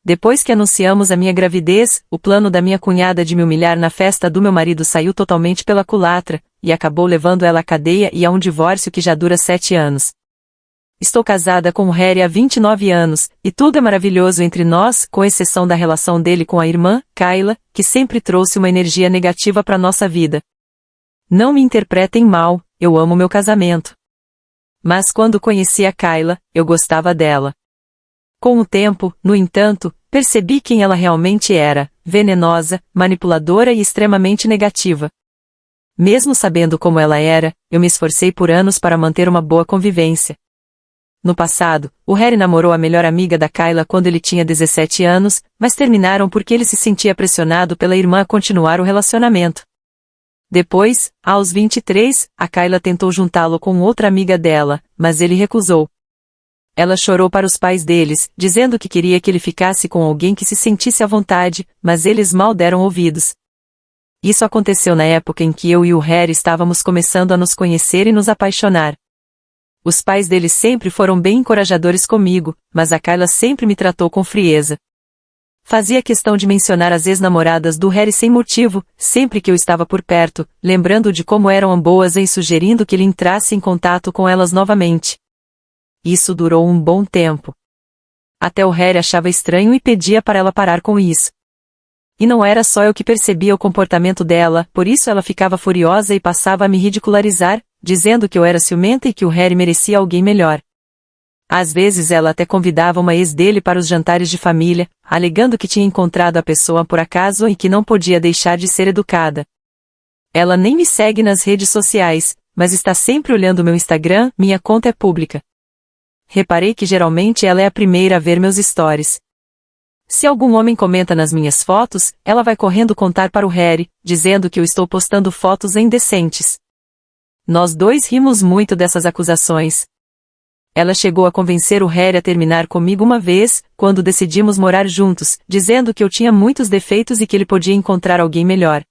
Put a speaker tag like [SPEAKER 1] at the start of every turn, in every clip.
[SPEAKER 1] Depois que anunciamos a minha gravidez, o plano da minha cunhada de me humilhar na festa do meu marido saiu totalmente pela culatra, e acabou levando ela à cadeia e a um divórcio que já dura 7 anos. Estou casada com o Harry há 29 anos, e tudo é maravilhoso entre nós, com exceção da relação dele com a irmã, Kayla, que sempre trouxe uma energia negativa para nossa vida. Não me interpretem mal, eu amo meu casamento. Mas quando conheci a Kayla, eu gostava dela. Com o tempo, no entanto, percebi quem ela realmente era, venenosa, manipuladora e extremamente negativa. Mesmo sabendo como ela era, eu me esforcei por anos para manter uma boa convivência. No passado, o Harry namorou a melhor amiga da Kayla quando ele tinha 17 anos, mas terminaram porque ele se sentia pressionado pela irmã a continuar o relacionamento. Depois, aos 23, a Kayla tentou juntá-lo com outra amiga dela, mas ele recusou. Ela chorou para os pais deles, dizendo que queria que ele ficasse com alguém que se sentisse à vontade, mas eles mal deram ouvidos. Isso aconteceu na época em que eu e o Harry estávamos começando a nos conhecer e nos apaixonar. Os pais deles sempre foram bem encorajadores comigo, mas a Kayla sempre me tratou com frieza. Fazia questão de mencionar as ex-namoradas do Harry sem motivo, sempre que eu estava por perto, lembrando de como eram boas e sugerindo que ele entrasse em contato com elas novamente. Isso durou um bom tempo. Até o Harry achava estranho e pedia para ela parar com isso. E não era só eu que percebia o comportamento dela, por isso ela ficava furiosa e passava a me ridicularizar, dizendo que eu era ciumenta e que o Harry merecia alguém melhor. Às vezes ela até convidava uma ex dele para os jantares de família, alegando que tinha encontrado a pessoa por acaso e que não podia deixar de ser educada. Ela nem me segue nas redes sociais, mas está sempre olhando meu Instagram, minha conta é pública. Reparei que geralmente ela é a primeira a ver meus stories. Se algum homem comenta nas minhas fotos, ela vai correndo contar para o Harry, dizendo que eu estou postando fotos indecentes. Nós dois rimos muito dessas acusações. Ela chegou a convencer o Harry a terminar comigo uma vez, quando decidimos morar juntos, dizendo que eu tinha muitos defeitos e que ele podia encontrar alguém melhor.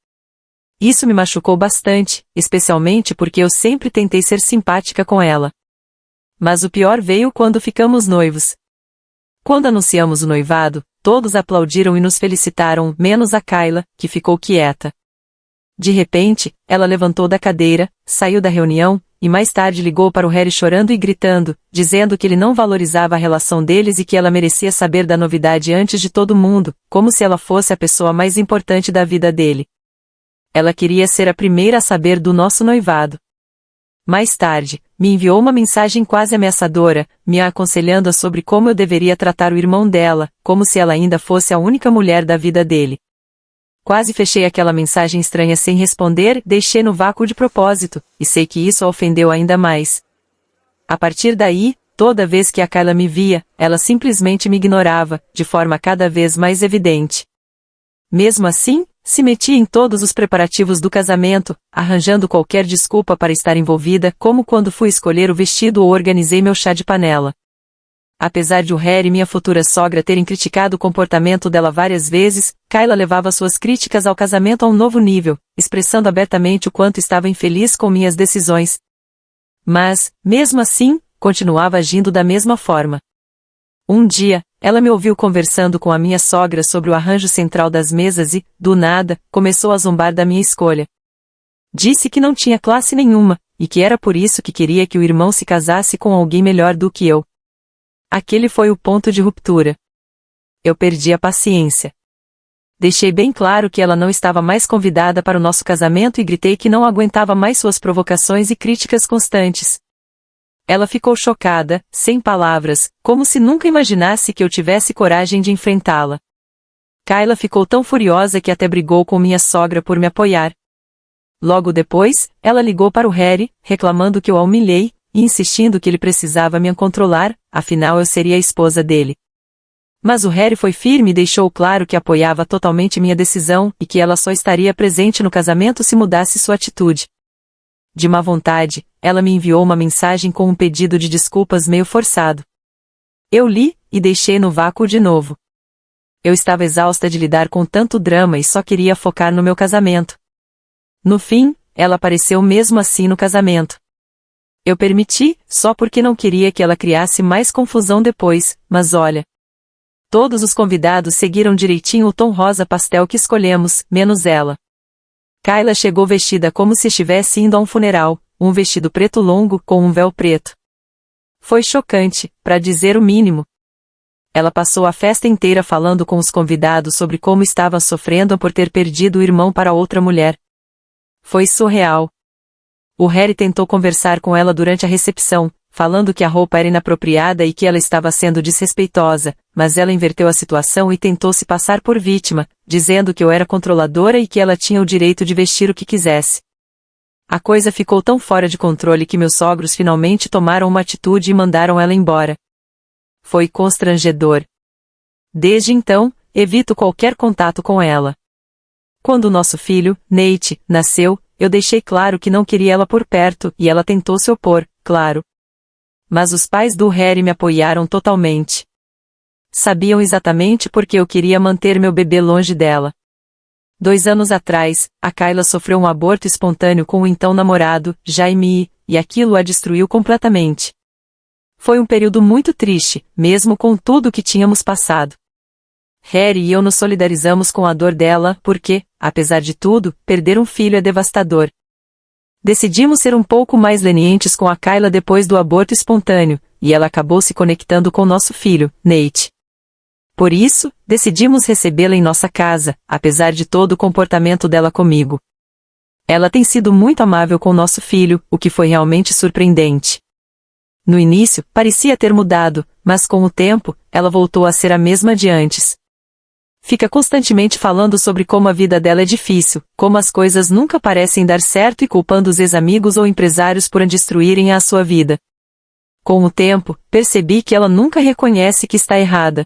[SPEAKER 1] Isso me machucou bastante, especialmente porque eu sempre tentei ser simpática com ela. Mas o pior veio quando ficamos noivos. Quando anunciamos o noivado, todos aplaudiram e nos felicitaram, menos a Kayla, que ficou quieta. De repente, ela levantou da cadeira, saiu da reunião, e mais tarde ligou para o Harry chorando e gritando, dizendo que ele não valorizava a relação deles e que ela merecia saber da novidade antes de todo mundo, como se ela fosse a pessoa mais importante da vida dele. Ela queria ser a primeira a saber do nosso noivado. Mais tarde, me enviou uma mensagem quase ameaçadora, me aconselhando sobre como eu deveria tratar o irmão dela, como se ela ainda fosse a única mulher da vida dele. Quase fechei aquela mensagem estranha sem responder, deixei no vácuo de propósito, e sei que isso a ofendeu ainda mais. A partir daí, toda vez que a Kayla me via, ela simplesmente me ignorava, de forma cada vez mais evidente. Mesmo assim, se metia em todos os preparativos do casamento, arranjando qualquer desculpa para estar envolvida, como quando fui escolher o vestido ou organizei meu chá de panela. Apesar de o Harry e minha futura sogra terem criticado o comportamento dela várias vezes, Kayla levava suas críticas ao casamento a um novo nível, expressando abertamente o quanto estava infeliz com minhas decisões. Mas, mesmo assim, continuava agindo da mesma forma. Um dia, ela me ouviu conversando com a minha sogra sobre o arranjo central das mesas e, do nada, começou a zombar da minha escolha. Disse que não tinha classe nenhuma, e que era por isso que queria que o irmão se casasse com alguém melhor do que eu. Aquele foi o ponto de ruptura. Eu perdi a paciência. Deixei bem claro que ela não estava mais convidada para o nosso casamento e gritei que não aguentava mais suas provocações e críticas constantes. Ela ficou chocada, sem palavras, como se nunca imaginasse que eu tivesse coragem de enfrentá-la. Kayla ficou tão furiosa que até brigou com minha sogra por me apoiar. Logo depois, ela ligou para o Harry, reclamando que eu a humilhei, e insistindo que ele precisava me controlar, afinal eu seria a esposa dele. Mas o Harry foi firme e deixou claro que apoiava totalmente minha decisão e que ela só estaria presente no casamento se mudasse sua atitude. De má vontade, ela me enviou uma mensagem com um pedido de desculpas meio forçado. Eu li, e deixei no vácuo de novo. Eu estava exausta de lidar com tanto drama e só queria focar no meu casamento. No fim, ela apareceu mesmo assim no casamento. Eu permiti, só porque não queria que ela criasse mais confusão depois, mas olha. Todos os convidados seguiram direitinho o tom rosa pastel que escolhemos, menos ela. Kayla chegou vestida como se estivesse indo a um funeral, um vestido preto longo com um véu preto. Foi chocante, para dizer o mínimo. Ela passou a festa inteira falando com os convidados sobre como estava sofrendo por ter perdido o irmão para outra mulher. Foi surreal. O Harry tentou conversar com ela durante a recepção, falando que a roupa era inapropriada e que ela estava sendo desrespeitosa, mas ela inverteu a situação e tentou se passar por vítima, dizendo que eu era controladora e que ela tinha o direito de vestir o que quisesse. A coisa ficou tão fora de controle que meus sogros finalmente tomaram uma atitude e mandaram ela embora. Foi constrangedor. Desde então, evito qualquer contato com ela. Quando o nosso filho, Nate, nasceu, eu deixei claro que não queria ela por perto e ela tentou se opor, claro. Mas os pais do Harry me apoiaram totalmente. Sabiam exatamente porque eu queria manter meu bebê longe dela. 2 anos atrás, a Kayla sofreu um aborto espontâneo com o então namorado, Jaime, e aquilo a destruiu completamente. Foi um período muito triste, mesmo com tudo o que tínhamos passado. Harry e eu nos solidarizamos com a dor dela porque, apesar de tudo, perder um filho é devastador. Decidimos ser um pouco mais lenientes com a Kayla depois do aborto espontâneo, e ela acabou se conectando com nosso filho, Nate. Por isso, decidimos recebê-la em nossa casa, apesar de todo o comportamento dela comigo. Ela tem sido muito amável com nosso filho, o que foi realmente surpreendente. No início, parecia ter mudado, mas com o tempo, ela voltou a ser a mesma de antes. Fica constantemente falando sobre como a vida dela é difícil, como as coisas nunca parecem dar certo e culpando os ex-amigos ou empresários por destruírem a sua vida. Com o tempo, percebi que ela nunca reconhece que está errada.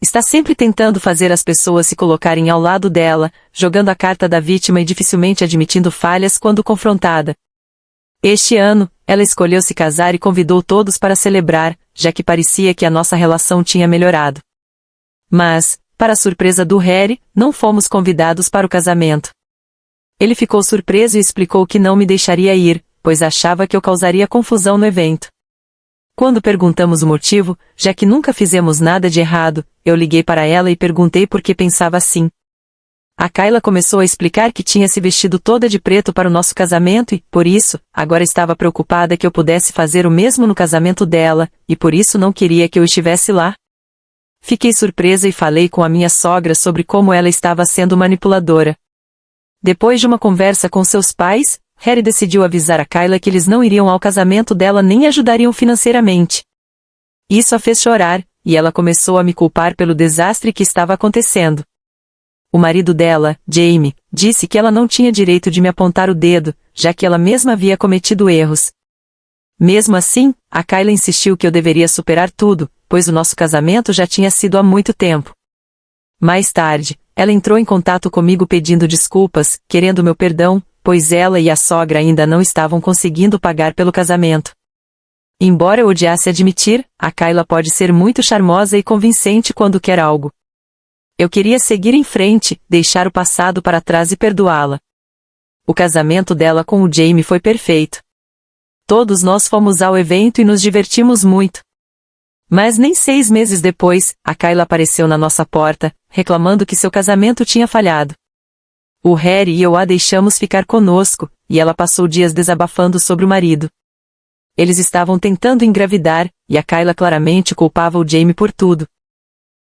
[SPEAKER 1] Está sempre tentando fazer as pessoas se colocarem ao lado dela, jogando a carta da vítima e dificilmente admitindo falhas quando confrontada. Este ano, ela escolheu se casar e convidou todos para celebrar, já que parecia que a nossa relação tinha melhorado. Mas, para a surpresa do Harry, não fomos convidados para o casamento. Ele ficou surpreso e explicou que não me deixaria ir, pois achava que eu causaria confusão no evento. Quando perguntamos o motivo, já que nunca fizemos nada de errado, eu liguei para ela e perguntei por que pensava assim. A Kayla começou a explicar que tinha se vestido toda de preto para o nosso casamento e, por isso, agora estava preocupada que eu pudesse fazer o mesmo no casamento dela, e por isso não queria que eu estivesse lá. Fiquei surpresa e falei com a minha sogra sobre como ela estava sendo manipuladora. Depois de uma conversa com seus pais, Harry decidiu avisar a Kayla que eles não iriam ao casamento dela nem ajudariam financeiramente. Isso a fez chorar, e ela começou a me culpar pelo desastre que estava acontecendo. O marido dela, Jaime, disse que ela não tinha direito de me apontar o dedo, já que ela mesma havia cometido erros. Mesmo assim, a Kayla insistiu que eu deveria superar tudo, pois o nosso casamento já tinha sido há muito tempo. Mais tarde, ela entrou em contato comigo pedindo desculpas, querendo meu perdão, pois ela e a sogra ainda não estavam conseguindo pagar pelo casamento. Embora eu odiasse admitir, a Kayla pode ser muito charmosa e convincente quando quer algo. Eu queria seguir em frente, deixar o passado para trás e perdoá-la. O casamento dela com o Jaime foi perfeito. Todos nós fomos ao evento e nos divertimos muito. Mas nem 6 meses depois, a Kayla apareceu na nossa porta, reclamando que seu casamento tinha falhado. O Harry e eu a deixamos ficar conosco, e ela passou dias desabafando sobre o marido. Eles estavam tentando engravidar, e a Kayla claramente culpava o Jaime por tudo.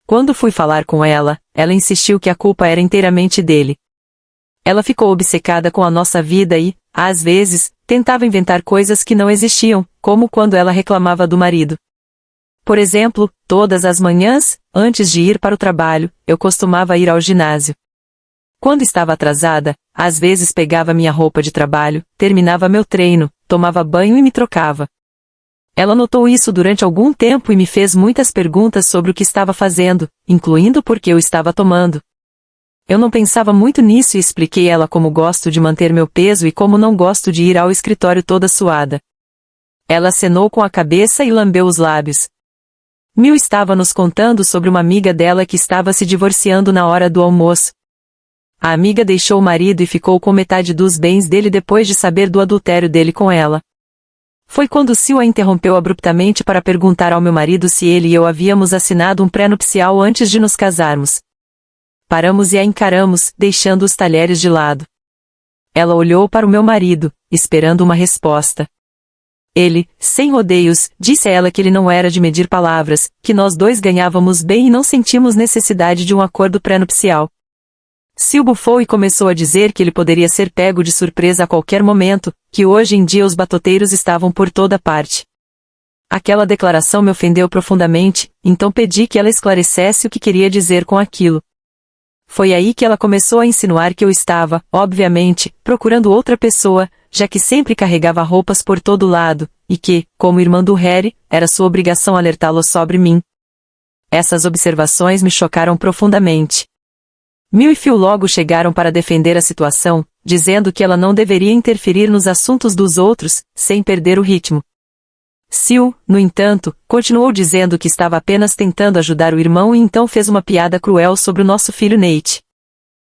[SPEAKER 1] Quando fui falar com ela, ela insistiu que a culpa era inteiramente dele. Ela ficou obcecada com a nossa vida e, às vezes, tentava inventar coisas que não existiam, como quando ela reclamava do marido. Por exemplo, todas as manhãs, antes de ir para o trabalho, eu costumava ir ao ginásio. Quando estava atrasada, às vezes pegava minha roupa de trabalho, terminava meu treino, tomava banho e me trocava. Ela notou isso durante algum tempo e me fez muitas perguntas sobre o que estava fazendo, incluindo por que eu estava tomando. Eu não pensava muito nisso e expliquei a ela como gosto de manter meu peso e como não gosto de ir ao escritório toda suada. Ela acenou com a cabeça e lambeu os lábios. Mil estava nos contando sobre uma amiga dela que estava se divorciando na hora do almoço. A amiga deixou o marido e ficou com metade dos bens dele depois de saber do adultério dele com ela. Foi quando Sil a interrompeu abruptamente para perguntar ao meu marido se ele e eu havíamos assinado um pré-nupcial antes de nos casarmos. Paramos e a encaramos, deixando os talheres de lado. Ela olhou para o meu marido, esperando uma resposta. Ele, sem rodeios, disse a ela que ele não era de medir palavras, que nós dois ganhávamos bem e não sentimos necessidade de um acordo pré-nupcial. Sil bufou e começou a dizer que ele poderia ser pego de surpresa a qualquer momento, que hoje em dia os batoteiros estavam por toda parte. Aquela declaração me ofendeu profundamente, então pedi que ela esclarecesse o que queria dizer com aquilo. Foi aí que ela começou a insinuar que eu estava, obviamente, procurando outra pessoa, já que sempre carregava roupas por todo lado, e que, como irmã do Harry, era sua obrigação alertá-lo sobre mim. Essas observações me chocaram profundamente. Mill e Phil logo chegaram para defender a situação, dizendo que ela não deveria interferir nos assuntos dos outros, sem perder o ritmo. Sil, no entanto, continuou dizendo que estava apenas tentando ajudar o irmão e então fez uma piada cruel sobre o nosso filho Nate.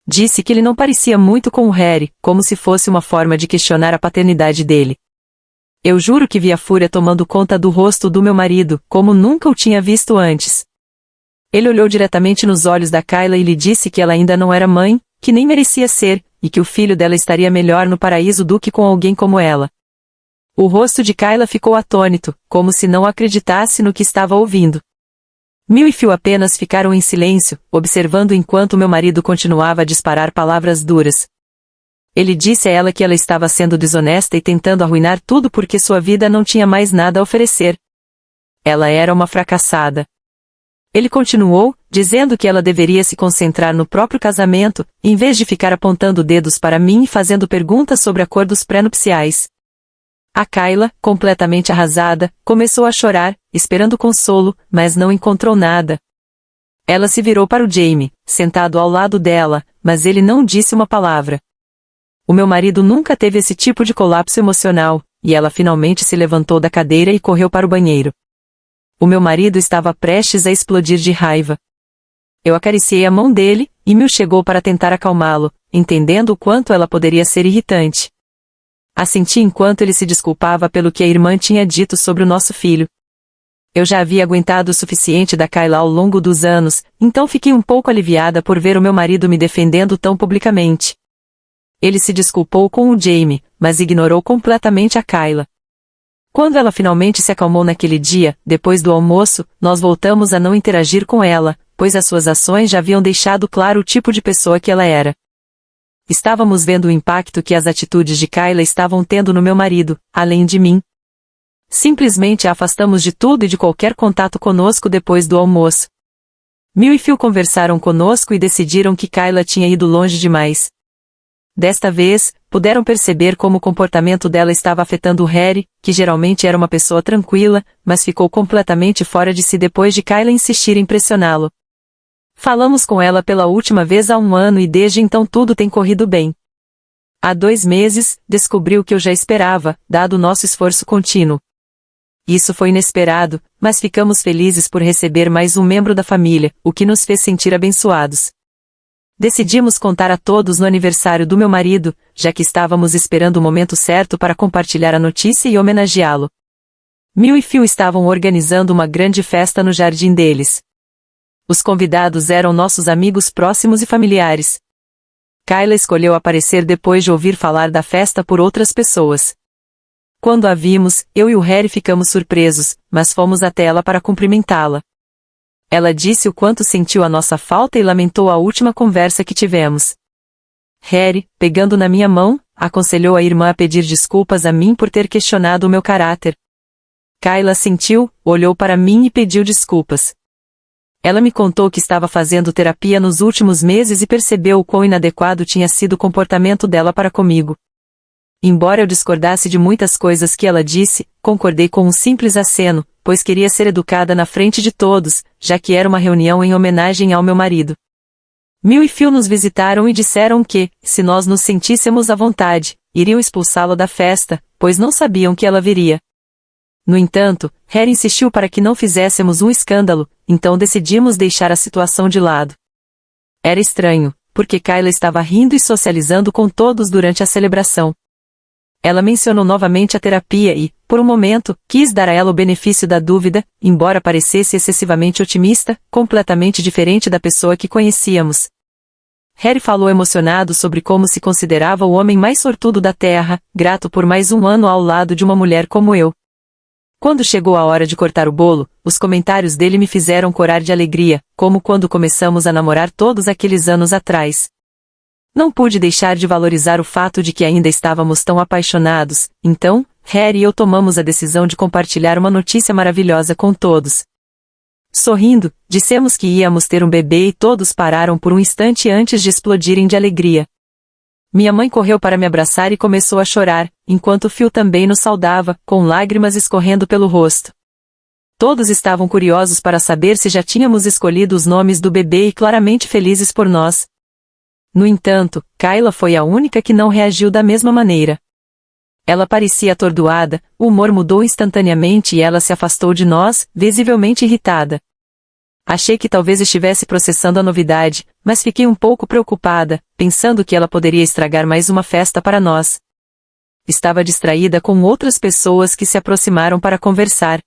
[SPEAKER 1] Disse que ele não parecia muito com o Harry, como se fosse uma forma de questionar a paternidade dele. Eu juro que vi a fúria tomando conta do rosto do meu marido, como nunca o tinha visto antes. Ele olhou diretamente nos olhos da Kyla e lhe disse que ela ainda não era mãe, que nem merecia ser, e que o filho dela estaria melhor no paraíso do que com alguém como ela. O rosto de Kyla ficou atônito, como se não acreditasse no que estava ouvindo. Mill e Phil apenas ficaram em silêncio, observando enquanto meu marido continuava a disparar palavras duras. Ele disse a ela que ela estava sendo desonesta e tentando arruinar tudo porque sua vida não tinha mais nada a oferecer. Ela era uma fracassada. Ele continuou, dizendo que ela deveria se concentrar no próprio casamento, em vez de ficar apontando dedos para mim e fazendo perguntas sobre acordos pré-nupciais. A Kyla, completamente arrasada, começou a chorar, esperando consolo, mas não encontrou nada. Ela se virou para o Jamie, sentado ao lado dela, mas ele não disse uma palavra. O meu marido nunca teve esse tipo de colapso emocional, e ela finalmente se levantou da cadeira e correu para o banheiro. O meu marido estava prestes a explodir de raiva. Eu acariciei a mão dele, e Mill chegou para tentar acalmá-lo, entendendo o quanto ela poderia ser irritante. Assenti enquanto ele se desculpava pelo que a irmã tinha dito sobre o nosso filho. Eu já havia aguentado o suficiente da Kyla ao longo dos anos, então fiquei um pouco aliviada por ver o meu marido me defendendo tão publicamente. Ele se desculpou com o Jamie, mas ignorou completamente a Kyla. Quando ela finalmente se acalmou naquele dia, depois do almoço, nós voltamos a não interagir com ela, pois as suas ações já haviam deixado claro o tipo de pessoa que ela era. Estávamos vendo o impacto que as atitudes de Kyla estavam tendo no meu marido, além de mim. Simplesmente a afastamos de tudo e de qualquer contato conosco depois do almoço. Mill e Phil conversaram conosco e decidiram que Kyla tinha ido longe demais. Desta vez, puderam perceber como o comportamento dela estava afetando o Harry, que geralmente era uma pessoa tranquila, mas ficou completamente fora de si depois de Kyla insistir em pressioná-lo. Falamos com ela pela última vez há 1 ano e desde então tudo tem corrido bem. Há 2 meses, descobri o que eu já esperava, dado o nosso esforço contínuo. Isso foi inesperado, mas ficamos felizes por receber mais um membro da família, o que nos fez sentir abençoados. Decidimos contar a todos no aniversário do meu marido, já que estávamos esperando o momento certo para compartilhar a notícia e homenageá-lo. Mill e Phil estavam organizando uma grande festa no jardim deles. Os convidados eram nossos amigos próximos e familiares. Kyla escolheu aparecer depois de ouvir falar da festa por outras pessoas. Quando a vimos, eu e o Harry ficamos surpresos, mas fomos até ela para cumprimentá-la. Ela disse o quanto sentiu a nossa falta e lamentou a última conversa que tivemos. Harry, pegando na minha mão, aconselhou a irmã a pedir desculpas a mim por ter questionado o meu caráter. Kyla assentiu, olhou para mim e pediu desculpas. Ela me contou que estava fazendo terapia nos últimos meses e percebeu o quão inadequado tinha sido o comportamento dela para comigo. Embora eu discordasse de muitas coisas que ela disse, concordei com um simples aceno, pois queria ser educada na frente de todos, já que era uma reunião em homenagem ao meu marido. Mill e Phil nos visitaram e disseram que, se nós nos sentíssemos à vontade, iriam expulsá-la da festa, pois não sabiam que ela viria. No entanto, Harry insistiu para que não fizéssemos um escândalo, então decidimos deixar a situação de lado. Era estranho, porque Kyla estava rindo e socializando com todos durante a celebração. Ela mencionou novamente a terapia e, por um momento, quis dar a ela o benefício da dúvida, embora parecesse excessivamente otimista, completamente diferente da pessoa que conhecíamos. Harry falou emocionado sobre como se considerava o homem mais sortudo da Terra, grato por mais um ano ao lado de uma mulher como eu. Quando chegou a hora de cortar o bolo, os comentários dele me fizeram corar de alegria, como quando começamos a namorar todos aqueles anos atrás. Não pude deixar de valorizar o fato de que ainda estávamos tão apaixonados, então, Harry e eu tomamos a decisão de compartilhar uma notícia maravilhosa com todos. Sorrindo, dissemos que íamos ter um bebê e todos pararam por um instante antes de explodirem de alegria. Minha mãe correu para me abraçar e começou a chorar, enquanto Phil também nos saudava, com lágrimas escorrendo pelo rosto. Todos estavam curiosos para saber se já tínhamos escolhido os nomes do bebê e claramente felizes por nós. No entanto, Kyla foi a única que não reagiu da mesma maneira. Ela parecia atordoada, o humor mudou instantaneamente e ela se afastou de nós, visivelmente irritada. Achei que talvez estivesse processando a novidade, mas fiquei um pouco preocupada, pensando que ela poderia estragar mais uma festa para nós. Estava distraída com outras pessoas que se aproximaram para conversar.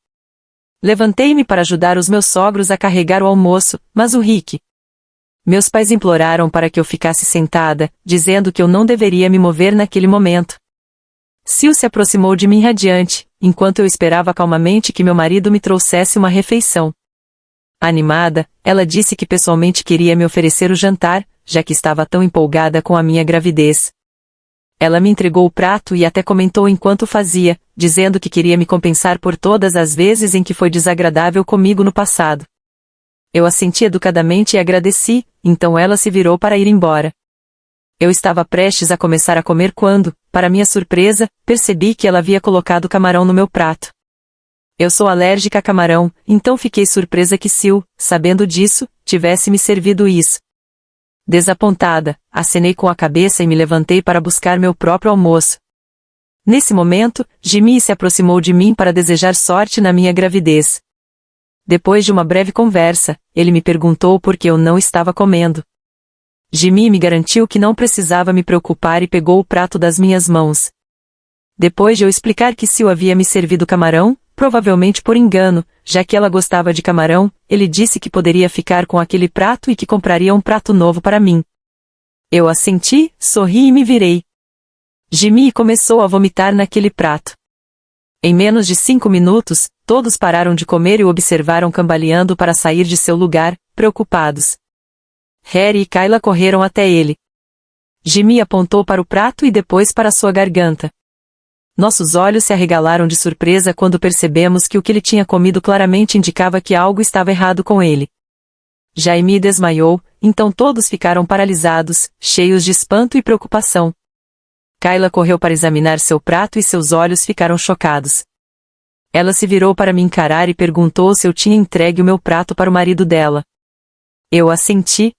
[SPEAKER 1] Levantei-me para ajudar os meus sogros a carregar o almoço, mas o Rick. Meus pais imploraram para que eu ficasse sentada, dizendo que eu não deveria me mover naquele momento. Sil se aproximou de mim radiante, enquanto eu esperava calmamente que meu marido me trouxesse uma refeição. Animada, ela disse que pessoalmente queria me oferecer o jantar, já que estava tão empolgada com a minha gravidez. Ela me entregou o prato e até comentou enquanto fazia, dizendo que queria me compensar por todas as vezes em que foi desagradável comigo no passado. Eu assenti educadamente e agradeci, então ela se virou para ir embora. Eu estava prestes a começar a comer quando, para minha surpresa, percebi que ela havia colocado camarão no meu prato. Eu sou alérgica a camarão, então fiquei surpresa que Sil, sabendo disso, tivesse me servido isso. Desapontada, acenei com a cabeça e me levantei para buscar meu próprio almoço. Nesse momento, Jimmy se aproximou de mim para desejar sorte na minha gravidez. Depois de uma breve conversa, ele me perguntou por que eu não estava comendo. Jimmy me garantiu que não precisava me preocupar e pegou o prato das minhas mãos. Depois de eu explicar que Sil havia me servido camarão, provavelmente por engano, já que ela gostava de camarão, ele disse que poderia ficar com aquele prato e que compraria um prato novo para mim. Eu assenti, sorri e me virei. Jimmy começou a vomitar naquele prato. Em menos de 5 minutos, todos pararam de comer e o observaram cambaleando para sair de seu lugar, preocupados. Harry e Kyla correram até ele. Jimmy apontou para o prato e depois para sua garganta. Nossos olhos se arregalaram de surpresa quando percebemos que o que ele tinha comido claramente indicava que algo estava errado com ele. Jaime desmaiou, então todos ficaram paralisados, cheios de espanto e preocupação. Kyla correu para examinar seu prato e seus olhos ficaram chocados. Ela se virou para me encarar e perguntou se eu tinha entregue o meu prato para o marido dela. Eu assenti.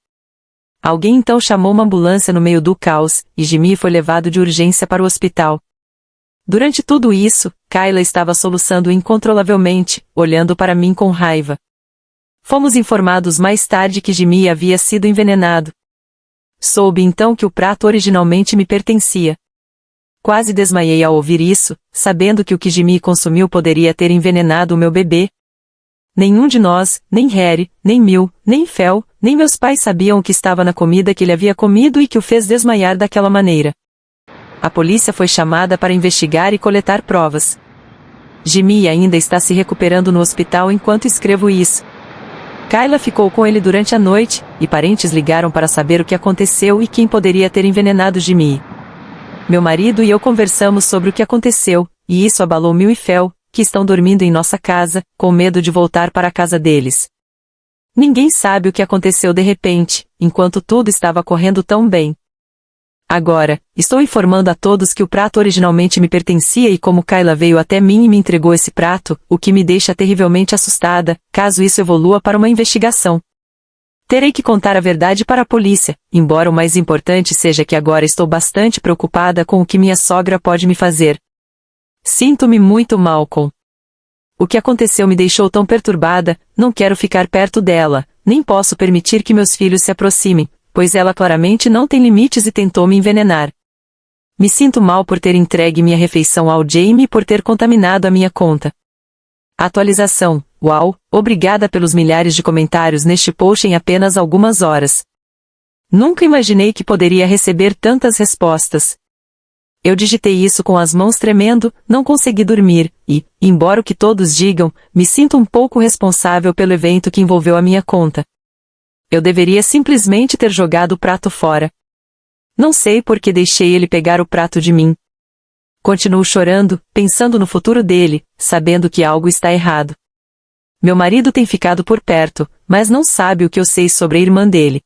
[SPEAKER 1] Alguém então chamou uma ambulância no meio do caos, e Jimmy foi levado de urgência para o hospital. Durante tudo isso, Kyla estava soluçando incontrolavelmente, olhando para mim com raiva. Fomos informados mais tarde que Jimmy havia sido envenenado. Soube então que o prato originalmente me pertencia. Quase desmaiei ao ouvir isso, sabendo que o que Jimmy consumiu poderia ter envenenado o meu bebê. Nenhum de nós, nem Harry, nem Mil, nem Fel, nem meus pais sabiam o que estava na comida que ele havia comido e que o fez desmaiar daquela maneira. A polícia foi chamada para investigar e coletar provas. Jimmy ainda está se recuperando no hospital enquanto escrevo isso. Kyla ficou com ele durante a noite, e parentes ligaram para saber o que aconteceu e quem poderia ter envenenado Jimmy. Meu marido e eu conversamos sobre o que aconteceu, e isso abalou Mil e Fel, que estão dormindo em nossa casa, com medo de voltar para a casa deles. Ninguém sabe o que aconteceu de repente, enquanto tudo estava correndo tão bem. Agora, estou informando a todos que o prato originalmente me pertencia e como Kyla veio até mim e me entregou esse prato, o que me deixa terrivelmente assustada, caso isso evolua para uma investigação. Terei que contar a verdade para a polícia, embora o mais importante seja que agora estou bastante preocupada com o que minha sogra pode me fazer. Sinto-me muito mal com o que aconteceu me deixou tão perturbada, não quero ficar perto dela, nem posso permitir que meus filhos se aproximem, pois ela claramente não tem limites e tentou me envenenar. Me sinto mal por ter entregue minha refeição ao Jamie e por ter contaminado a minha conta. Atualização. Uau, obrigada pelos milhares de comentários neste post em apenas algumas horas. Nunca imaginei que poderia receber tantas respostas. Eu digitei isso com as mãos tremendo, não consegui dormir, e, embora o que todos digam, me sinto um pouco responsável pelo evento que envolveu a minha conta. Eu deveria simplesmente ter jogado o prato fora. Não sei por que deixei ele pegar o prato de mim. Continuo chorando, pensando no futuro dele, sabendo que algo está errado. Meu marido tem ficado por perto, mas não sabe o que eu sei sobre a irmã dele.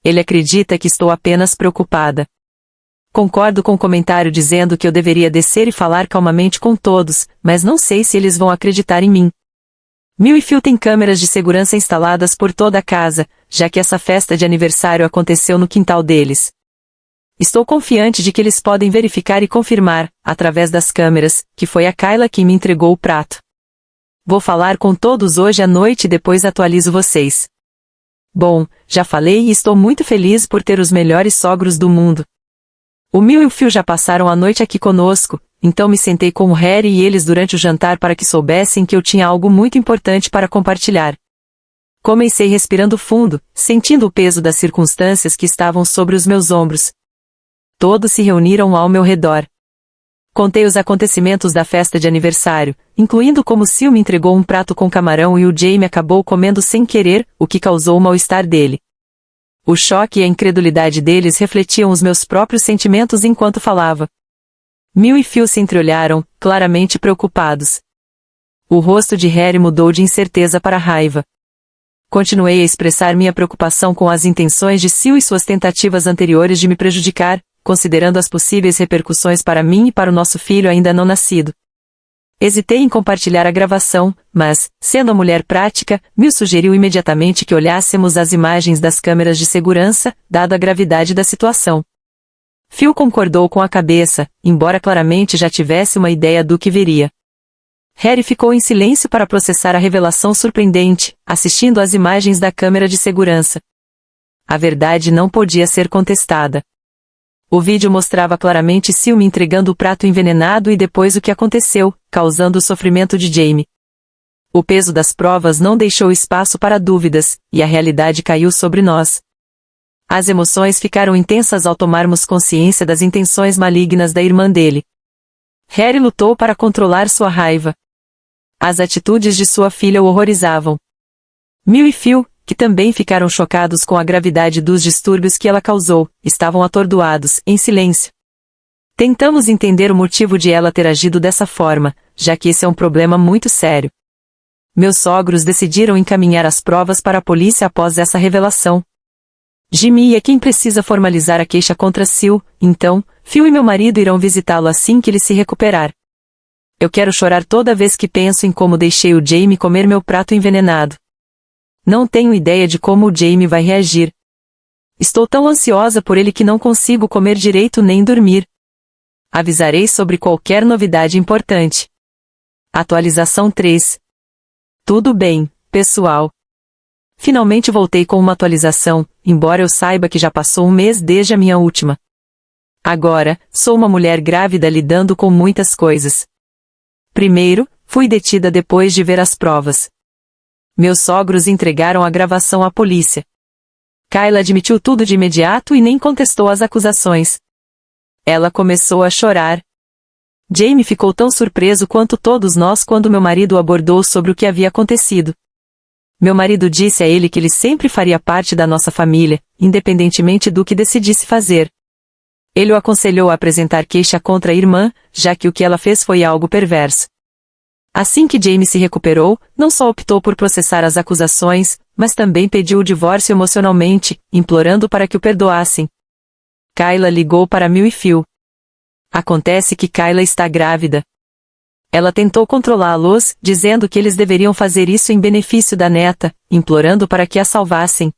[SPEAKER 1] Ele acredita que estou apenas preocupada. Concordo com o comentário dizendo que eu deveria descer e falar calmamente com todos, mas não sei se eles vão acreditar em mim. Mil e Phil tem câmeras de segurança instaladas por toda a casa, já que essa festa de aniversário aconteceu no quintal deles. Estou confiante de que eles podem verificar e confirmar, através das câmeras, que foi a Kayla quem me entregou o prato. Vou falar com todos hoje à noite e depois atualizo vocês. Bom, já falei e estou muito feliz por ter os melhores sogros do mundo. O Mil e o Phil já passaram a noite aqui conosco, então me sentei com o Harry e eles durante o jantar para que soubessem que eu tinha algo muito importante para compartilhar. Comecei respirando fundo, sentindo o peso das circunstâncias que estavam sobre os meus ombros. Todos se reuniram ao meu redor. Contei os acontecimentos da festa de aniversário, incluindo como Sil me entregou um prato com camarão e o Jamie acabou comendo sem querer, o que causou o mal-estar dele. O choque e a incredulidade deles refletiam os meus próprios sentimentos enquanto falava. Mil e Phil se entreolharam, claramente preocupados. O rosto de Harry mudou de incerteza para raiva. Continuei a expressar minha preocupação com as intenções de Sil e suas tentativas anteriores de me prejudicar, considerando as possíveis repercussões para mim e para o nosso filho ainda não nascido. Hesitei em compartilhar a gravação, mas, sendo a mulher prática, Mil sugeriu imediatamente que olhássemos as imagens das câmeras de segurança, dado a gravidade da situação. Phil concordou com a cabeça, embora claramente já tivesse uma ideia do que veria. Harry ficou em silêncio para processar a revelação surpreendente, assistindo às imagens da câmera de segurança. A verdade não podia ser contestada. O vídeo mostrava claramente Sil me entregando o prato envenenado e depois o que aconteceu, causando o sofrimento de Jamie. O peso das provas não deixou espaço para dúvidas, e a realidade caiu sobre nós. As emoções ficaram intensas ao tomarmos consciência das intenções malignas da irmã dele. Harry lutou para controlar sua raiva. As atitudes de sua filha o horrorizavam. Mil e Phil, que também ficaram chocados com a gravidade dos distúrbios que ela causou, estavam atordoados, em silêncio. Tentamos entender o motivo de ela ter agido dessa forma, já que esse é um problema muito sério. Meus sogros decidiram encaminhar as provas para a polícia após essa revelação. Jimmy é quem precisa formalizar a queixa contra Sil, então, Phil e meu marido irão visitá-lo assim que ele se recuperar. Eu quero chorar toda vez que penso em como deixei o Jamie comer meu prato envenenado. Não tenho ideia de como o Jamie vai reagir. Estou tão ansiosa por ele que não consigo comer direito nem dormir. Avisarei sobre qualquer novidade importante. Atualização 3. Tudo bem, pessoal. Finalmente voltei com uma atualização, embora eu saiba que já passou um mês desde a minha última. Agora, sou uma mulher grávida lidando com muitas coisas. Primeiro, fui detida depois de ver as provas. Meus sogros entregaram a gravação à polícia. Kayla admitiu tudo de imediato e nem contestou as acusações. Ela começou a chorar. Jamie ficou tão surpreso quanto todos nós quando meu marido o abordou sobre o que havia acontecido. Meu marido disse a ele que ele sempre faria parte da nossa família, independentemente do que decidisse fazer. Ele o aconselhou a apresentar queixa contra a irmã, já que o que ela fez foi algo perverso. Assim que Jamie se recuperou, não só optou por processar as acusações, mas também pediu o divórcio emocionalmente, implorando para que o perdoassem. Kayla ligou para Mil e Phil. Acontece que Kayla está grávida. Ela tentou controlá-los, dizendo que eles deveriam fazer isso em benefício da neta, implorando para que a salvassem.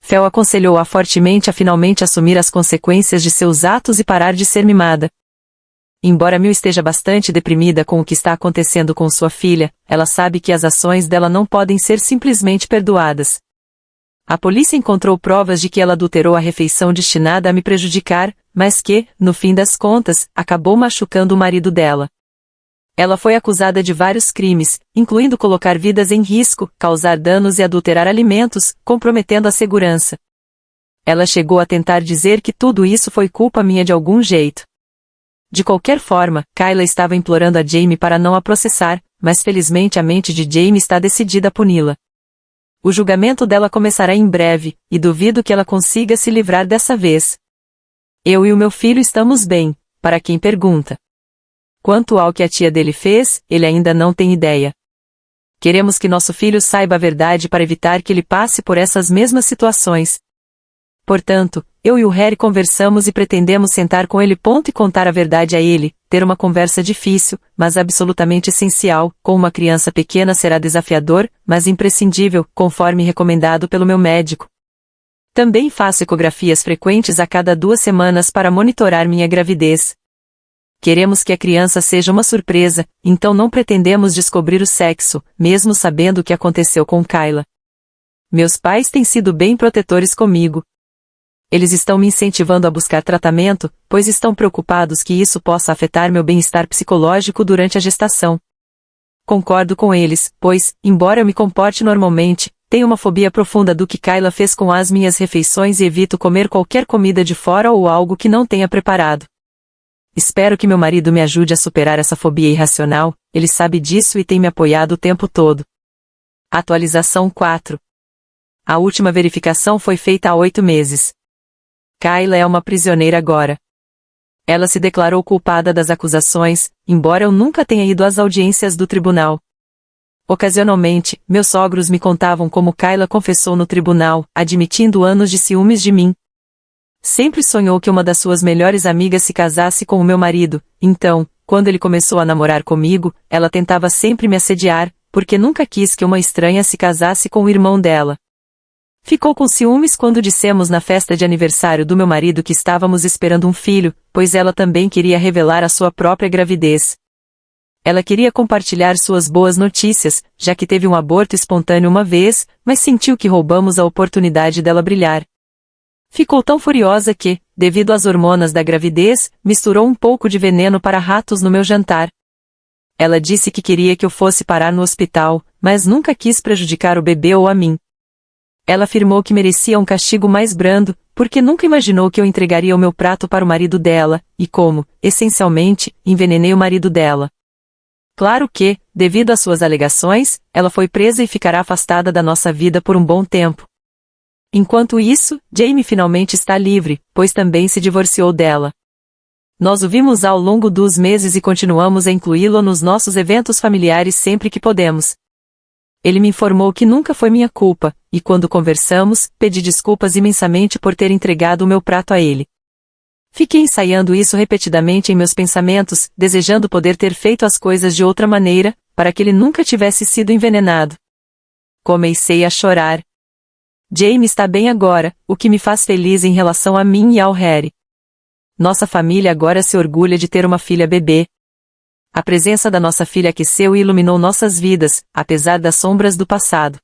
[SPEAKER 1] Phil aconselhou-a fortemente a finalmente assumir as consequências de seus atos e parar de ser mimada. Embora Mil esteja bastante deprimida com o que está acontecendo com sua filha, ela sabe que as ações dela não podem ser simplesmente perdoadas. A polícia encontrou provas de que ela adulterou a refeição destinada a me prejudicar, mas que, no fim das contas, acabou machucando o marido dela. Ela foi acusada de vários crimes, incluindo colocar vidas em risco, causar danos e adulterar alimentos, comprometendo a segurança. Ela chegou a tentar dizer que tudo isso foi culpa minha de algum jeito. De qualquer forma, Kayla estava implorando a Jamie para não a processar, mas felizmente a mente de Jamie está decidida a puni-la. O julgamento dela começará em breve, e duvido que ela consiga se livrar dessa vez. Eu e o meu filho estamos bem, para quem pergunta. Quanto ao que a tia dele fez, ele ainda não tem ideia. Queremos que nosso filho saiba a verdade para evitar que ele passe por essas mesmas situações. Portanto, eu e o Harry conversamos e pretendemos sentar com ele e contar a verdade a ele, ter uma conversa difícil, mas absolutamente essencial, com uma criança pequena será desafiador, mas imprescindível, conforme recomendado pelo meu médico. Também faço ecografias frequentes a cada 2 semanas para monitorar minha gravidez. Queremos que a criança seja uma surpresa, então não pretendemos descobrir o sexo, mesmo sabendo o que aconteceu com Kayla. Meus pais têm sido bem protetores comigo. Eles estão me incentivando a buscar tratamento, pois estão preocupados que isso possa afetar meu bem-estar psicológico durante a gestação. Concordo com eles, pois, embora eu me comporte normalmente, tenho uma fobia profunda do que Kayla fez com as minhas refeições e evito comer qualquer comida de fora ou algo que não tenha preparado. Espero que meu marido me ajude a superar essa fobia irracional, ele sabe disso e tem me apoiado o tempo todo. Atualização 4. A última verificação foi feita há 8 meses. Kayla é uma prisioneira agora. Ela se declarou culpada das acusações, embora eu nunca tenha ido às audiências do tribunal. Ocasionalmente, meus sogros me contavam como Kayla confessou no tribunal, admitindo anos de ciúmes de mim. Sempre sonhou que uma das suas melhores amigas se casasse com o meu marido, então, quando ele começou a namorar comigo, ela tentava sempre me assediar, porque nunca quis que uma estranha se casasse com o irmão dela. Ficou com ciúmes quando dissemos na festa de aniversário do meu marido que estávamos esperando um filho, pois ela também queria revelar a sua própria gravidez. Ela queria compartilhar suas boas notícias, já que teve um aborto espontâneo uma vez, mas sentiu que roubamos a oportunidade dela brilhar. Ficou tão furiosa que, devido às hormonas da gravidez, misturou um pouco de veneno para ratos no meu jantar. Ela disse que queria que eu fosse parar no hospital, mas nunca quis prejudicar o bebê ou a mim. Ela afirmou que merecia um castigo mais brando, porque nunca imaginou que eu entregaria o meu prato para o marido dela, e como, essencialmente, envenenei o marido dela. Claro que, devido às suas alegações, ela foi presa e ficará afastada da nossa vida por um bom tempo. Enquanto isso, Jamie finalmente está livre, pois também se divorciou dela. Nós o vimos ao longo dos meses e continuamos a incluí-lo nos nossos eventos familiares sempre que podemos. Ele me informou que nunca foi minha culpa, e quando conversamos, pedi desculpas imensamente por ter entregado o meu prato a ele. Fiquei ensaiando isso repetidamente em meus pensamentos, desejando poder ter feito as coisas de outra maneira, para que ele nunca tivesse sido envenenado. Comecei a chorar. Jamie está bem agora, o que me faz feliz em relação a mim e ao Harry. Nossa família agora se orgulha de ter uma filha bebê. A presença da nossa filha aqueceu e iluminou nossas vidas, apesar das sombras do passado.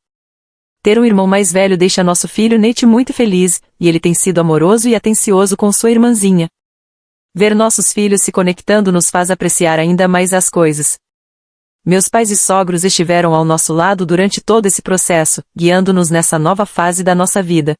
[SPEAKER 1] Ter um irmão mais velho deixa nosso filho Nate muito feliz, e ele tem sido amoroso e atencioso com sua irmãzinha. Ver nossos filhos se conectando nos faz apreciar ainda mais as coisas. Meus pais e sogros estiveram ao nosso lado durante todo esse processo, guiando-nos nessa nova fase da nossa vida.